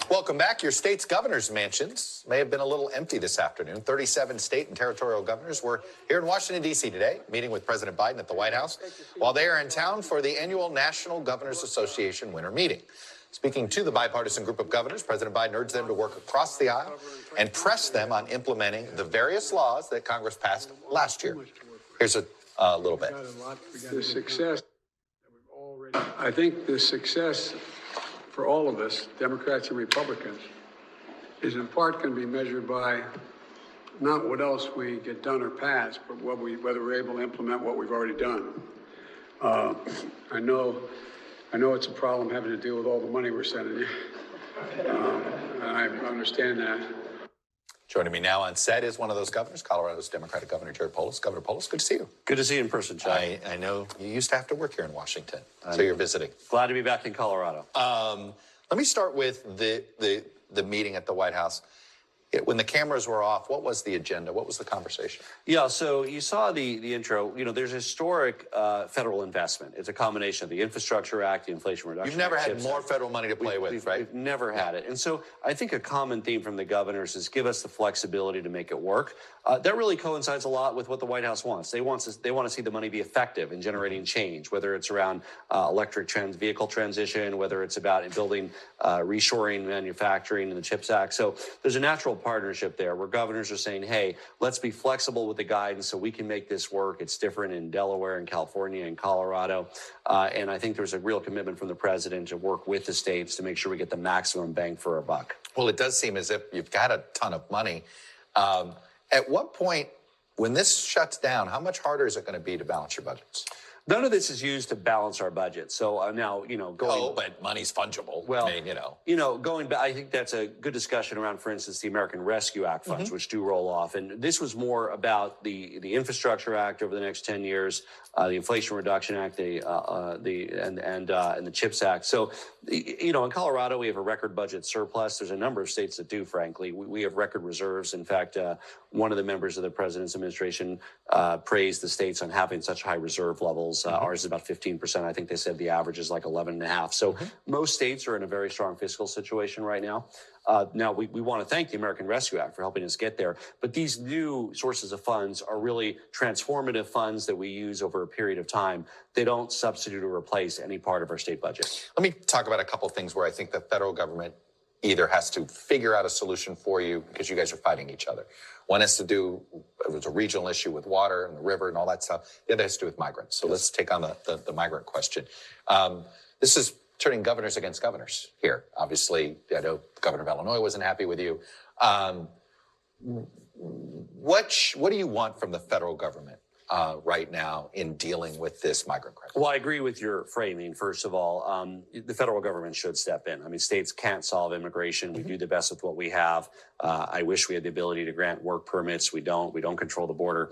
Welcome back. Your state's governor's mansions may have been a little empty this afternoon. 37 state and territorial governors were here in Washington, D.C. today, meeting with President Biden at the White House while they are in town for the annual National Governors Association winter meeting. Speaking to the bipartisan group of governors, President Biden urged them to work across the aisle and press them on implementing the various laws that Congress passed last year. Here's a little bit. The success that we've already, I think the success for all of us, Democrats and Republicans, is in part going to be measured by not what else we get done or pass, but whether we're able to implement what we've already done. I know it's a problem having to deal with all the money we're sending you. I understand that. Joining me now on set is one of those governors, Colorado's Democratic Governor Jared Polis. Governor Polis, good to see you. Good to see you in person, Chuck. I know you used to have to work here in Washington, so you're visiting. Glad to be back in Colorado. Let me start with the meeting at the White House. When the cameras were off, what was the agenda? What was the conversation? Yeah, so you saw the intro. You know, there's historic federal investment. It's a combination of the Infrastructure Act, the Inflation Reduction Act. You've never had more federal money to play with, right? We've never had it. And so I think a common theme from the governors is give us the flexibility to make it work. That really coincides a lot with what the White House wants. They want to see the money be effective in generating change, whether it's around electric vehicle transition, whether it's about building reshoring manufacturing in the CHIPS Act. So there's a natural partnership there where governors are saying, hey, let's be flexible with the guidance so we can make this work. It's different in Delaware and California and Colorado. And I think there's a real commitment from the president to work with the states to make sure we get the maximum bang for our buck. Well, it does seem as if you've got a ton of money. At what point, when this shuts down, how much harder is it going to be to balance your budgets? None of this is used to balance our budget. So now, going... Oh, but money's fungible. Well, I mean, going back, I think that's a good discussion around, for instance, the American Rescue Act funds, which do roll off. And this was more about the Infrastructure Act over the next 10 years, the Inflation Reduction Act, and the CHIPS Act. So, in Colorado, we have a record budget surplus. There's a number of states that do, frankly. We have record reserves. In fact, one of the members of the president's administration praised the states on having such high reserve levels. Ours is about 15%. I think they said the average is like 11.5. So most states are in a very strong fiscal situation right now. Now, we want to thank the American Rescue Act for helping us get there. But these new sources of funds are really transformative funds that we use over a period of time. They don't substitute or replace any part of our state budget. Let me talk about a couple of things where I think the federal government either has to figure out a solution for you because you guys are fighting each other. One has to do, it was a regional issue with water and the river and all that stuff. The other has to do with migrants. So let's take on the migrant question. This is turning governors against governors here. Obviously, I know the governor of Illinois wasn't happy with you. What do you want from the federal government right now in dealing with this migrant crisis? Well, I agree with your framing. First of all, the federal government should step in. I mean, states can't solve immigration. We do the best with what we have. I wish we had the ability to grant work permits. We don't. We don't control the border.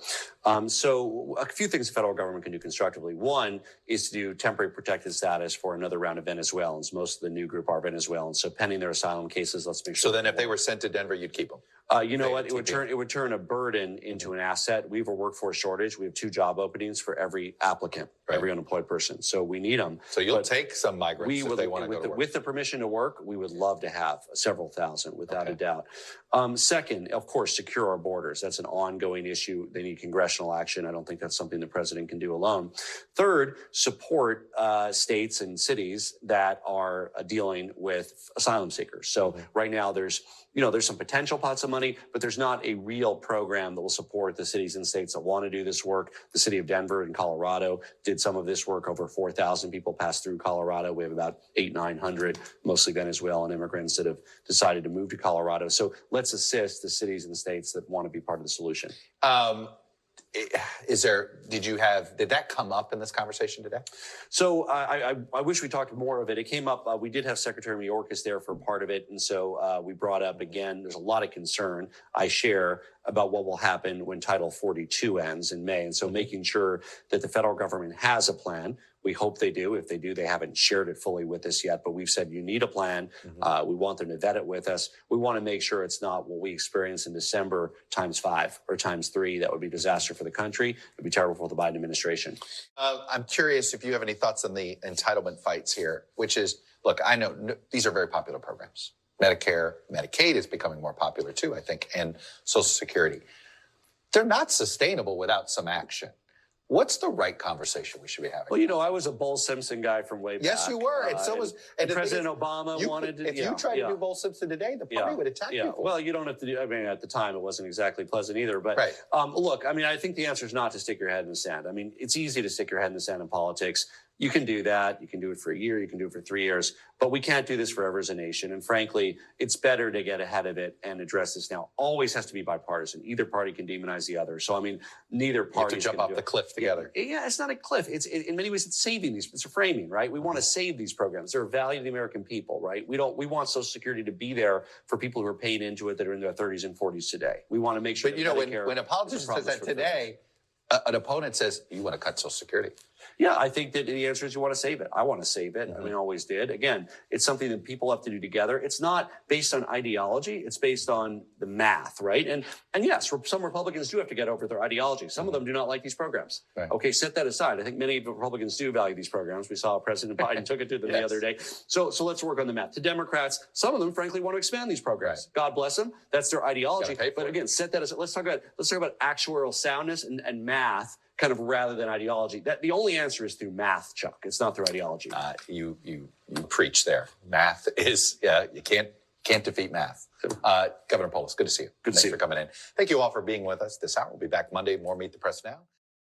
So a few things the federal government can do constructively. One is to do temporary protected status for another round of Venezuelans. Most of the new group are Venezuelans. So pending their asylum cases, let's make sure. So then if they were sent to Denver, you'd keep them? You know what? It would turn a burden into an asset. We have a workforce shortage. We have 2 job openings for every applicant, every unemployed person. So we need them. So you'll take some migrants if they want to go to work. With the permission to work, we would love to have several thousand, without a doubt. Second, of course, secure our borders. That's an ongoing issue. They need congressional action. I don't think that's something the president can do alone. Third, support states and cities that are dealing with asylum seekers. So right now there's some potential pots of money, but there's not a real program that will support the cities and states that want to do this work. The city of Denver and Colorado did some of this work. Over 4,000 people passed through Colorado. We have about 900, mostly Venezuelan immigrants that have decided to move to Colorado. So let's assist the cities and states that want to be part of the solution. Did that come up in this conversation today? So I wish we talked more of it. It came up. We did have Secretary Mayorkas there for part of it. And so we brought up, again, there's a lot of concern I share about what will happen when Title 42 ends in May. And so making sure that the federal government has a plan. We hope they do. If they do, they haven't shared it fully with us yet. But we've said you need a plan. We want them to vet it with us. We want to make sure it's not what we experienced in December ×5 or ×3. That would be a disaster for the country. It would be terrible for the Biden administration. I'm curious if you have any thoughts on the entitlement fights here, which is, look, I know these are very popular programs. Medicare, Medicaid is becoming more popular too, I think, and Social Security. They're not sustainable without some action. What's the right conversation we should be having? Well, I was a Bull Simpson guy from way back. Yes, you were, and so was and President Obama wanted to. If you tried to do Bull Simpson today, the party would attack you. Well, you don't have to do. I mean, at the time, it wasn't exactly pleasant either. But look, I mean, I think the answer is not to stick your head in the sand. I mean, it's easy to stick your head in the sand in politics. You can do that. You can do it for a year. You can do it for 3 years. But we can't do this forever as a nation. And frankly, it's better to get ahead of it and address this now. Always has to be bipartisan. Either party can demonize the other. So, I mean, neither party can jump off the cliff together. Yeah, it's not a cliff. It's in many ways, it's saving these. It's a framing, right? We want to save these programs. They're a value to the American people, right? We want Social Security to be there for people who are paying into it that are in their 30s and 40s today. We want to make sure. But when a politician says that today, an opponent says, you want to cut Social Security. Yeah, I think that the answer is you want to save it. I want to save it. I mean, I always did. Again, it's something that people have to do together. It's not based on ideology. It's based on the math, right? And yes, some Republicans do have to get over their ideology. Some of them do not like these programs. Right. Okay, set that aside. I think many Republicans do value these programs. We saw President Biden took it to them the other day. So let's work on the math. To Democrats, some of them, frankly, want to expand these programs. Right. God bless them. That's their ideology. But again, set that aside. Let's talk about actuarial soundness and math, kind of rather than ideology. That the only answer is through math, Chuck. It's not through ideology. You preach there. Math is you can't defeat math. Governor Polis, good to see you. Good to see you. Thanks for coming in. Thank you all for being with us this hour. We'll be back Monday. More Meet the Press Now.